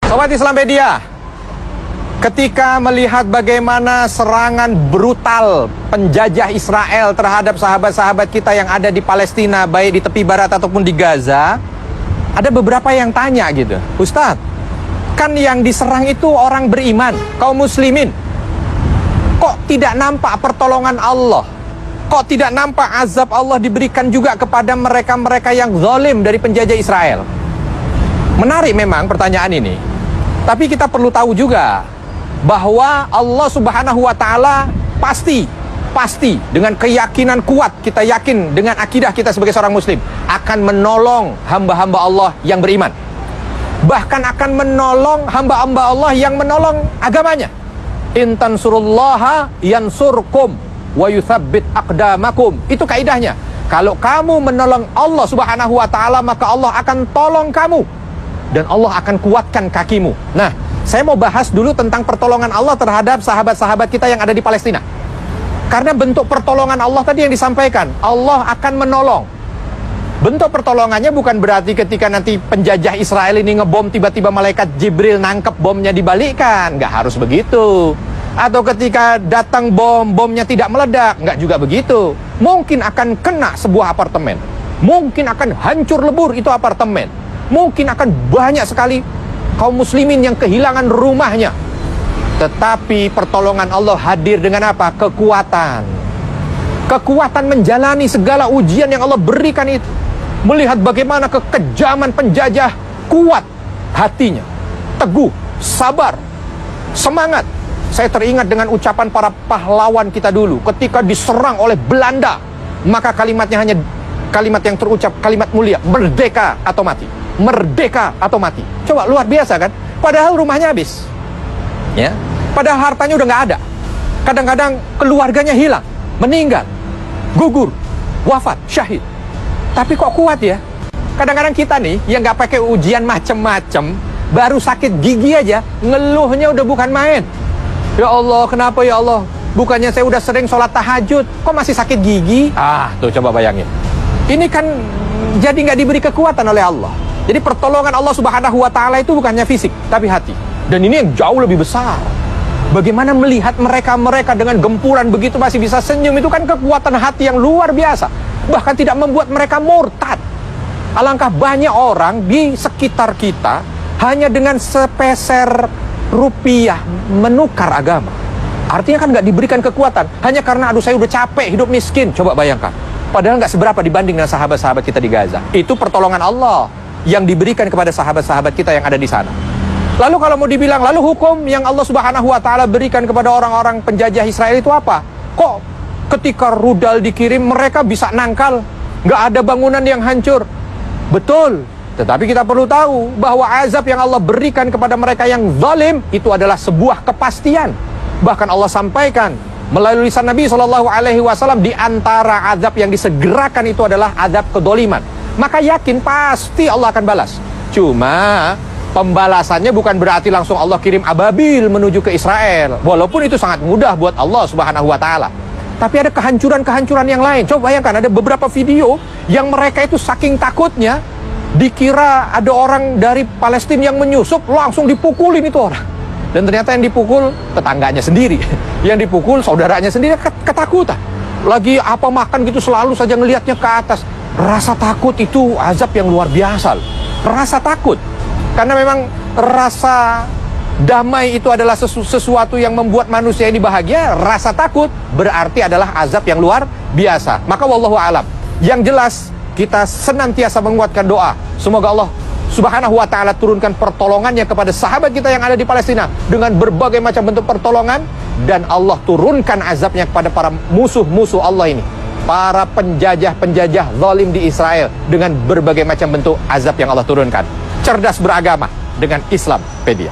Sobat Islampedia, ketika melihat bagaimana serangan brutal penjajah Israel terhadap sahabat-sahabat kita yang ada di Palestina, baik di tepi barat ataupun di Gaza, ada beberapa yang tanya gitu, Ustadz, kan yang diserang itu orang beriman, kaum muslimin, kok tidak nampak pertolongan Allah? Kok tidak nampak azab Allah diberikan juga kepada mereka-mereka yang zalim dari penjajah Israel? Menarik memang pertanyaan ini. Tapi kita perlu tahu juga bahwa Allah Subhanahu wa Ta'ala pasti dengan keyakinan kuat, kita yakin dengan akidah kita sebagai seorang muslim, akan menolong hamba-hamba Allah yang beriman. Bahkan akan menolong hamba-hamba Allah yang menolong agamanya. In tansurullaha yansurkum wa yuthabbit aqdamakum. Itu kaidahnya. Kalau kamu menolong Allah Subhanahu wa Ta'ala, maka Allah akan tolong kamu dan Allah akan kuatkan kakimu. Nah, saya mau bahas dulu tentang pertolongan Allah terhadap sahabat-sahabat kita yang ada di Palestina. Karena bentuk pertolongan Allah tadi yang disampaikan, Allah akan menolong. Bentuk pertolongannya bukan berarti ketika nanti penjajah Israel ini ngebom, tiba-tiba malaikat Jibril nangkep bomnya dibalikkan. Nggak harus begitu. Atau ketika datang bomnya tidak meledak, nggak juga begitu. Mungkin akan kena sebuah apartemen, mungkin akan hancur lebur itu apartemen, mungkin akan banyak sekali kaum muslimin yang kehilangan rumahnya. Tetapi pertolongan Allah hadir dengan apa? Kekuatan. Kekuatan menjalani segala ujian yang Allah berikan itu. Melihat bagaimana kekejaman penjajah, kuat hatinya, teguh, sabar, semangat. Saya teringat dengan ucapan para pahlawan kita dulu ketika diserang oleh Belanda, maka kalimatnya hanya kalimat yang terucap, kalimat mulia, merdeka atau mati. Merdeka atau mati. Coba, luar biasa kan? Padahal rumahnya habis, ya. Padahal hartanya udah nggak ada. Kadang-kadang keluarganya hilang, meninggal, gugur, wafat, syahid. Tapi kok kuat ya? Kadang-kadang kita nih yang nggak pakai ujian macem-macem, baru sakit gigi aja ngeluhnya udah bukan main. Ya Allah, kenapa ya Allah? Bukannya saya udah sering sholat tahajud, kok masih sakit gigi? Ah, tuh coba bayangin. Ini kan jadi nggak diberi kekuatan oleh Allah. Jadi pertolongan Allah Subhanahu wa Ta'ala itu bukannya fisik, tapi hati. Dan ini yang jauh lebih besar. Bagaimana melihat mereka dengan gempuran begitu masih bisa senyum, itu kan kekuatan hati yang luar biasa. Bahkan tidak membuat mereka murtad. Alangkah banyak orang di sekitar kita hanya dengan sepeser rupiah menukar agama. Artinya kan nggak diberikan kekuatan, hanya karena aduh saya udah capek hidup miskin. Coba bayangkan. Padahal nggak seberapa dibanding dengan sahabat-sahabat kita di Gaza. Itu pertolongan Allah yang diberikan kepada sahabat-sahabat kita yang ada di sana. Lalu kalau mau dibilang, lalu hukum yang Allah Subhanahu wa Ta'ala berikan kepada orang-orang penjajah Israel itu apa? Kok ketika rudal dikirim mereka bisa nangkal, nggak ada bangunan yang hancur? Betul, tetapi kita perlu tahu bahwa azab yang Allah berikan kepada mereka yang zalim itu adalah sebuah kepastian. Bahkan Allah sampaikan melalui lisan Nabi SAW, di antara azab yang disegerakan itu adalah azab kedoliman. Maka yakin pasti Allah akan balas. Cuma pembalasannya bukan berarti langsung Allah kirim ababil menuju ke Israel. Walaupun itu sangat mudah buat Allah Subhanahu wa Ta'ala. Tapi ada kehancuran-kehancuran yang lain. Coba bayangkan, ada beberapa video yang mereka itu saking takutnya, dikira ada orang dari Palestina yang menyusup, langsung dipukulin itu orang. Dan ternyata yang dipukul tetangganya sendiri. Yang dipukul saudaranya sendiri, ketakutan. Lagi apa makan gitu selalu saja ngelihatnya ke atas. Rasa takut itu azab yang luar biasa. Rasa takut. Karena memang rasa damai itu adalah sesuatu yang membuat manusia ini bahagia. Rasa takut berarti adalah azab yang luar biasa. Maka wallahu a'lam. Yang jelas kita senantiasa menguatkan doa. Semoga Allah Subhanahu wa Ta'ala turunkan pertolongannya kepada sahabat kita yang ada di Palestina dengan berbagai macam bentuk pertolongan, dan Allah turunkan azabnya kepada para musuh-musuh Allah ini, para penjajah-penjajah zalim di Israel, dengan berbagai macam bentuk azab yang Allah turunkan. Cerdas beragama dengan Islampedia.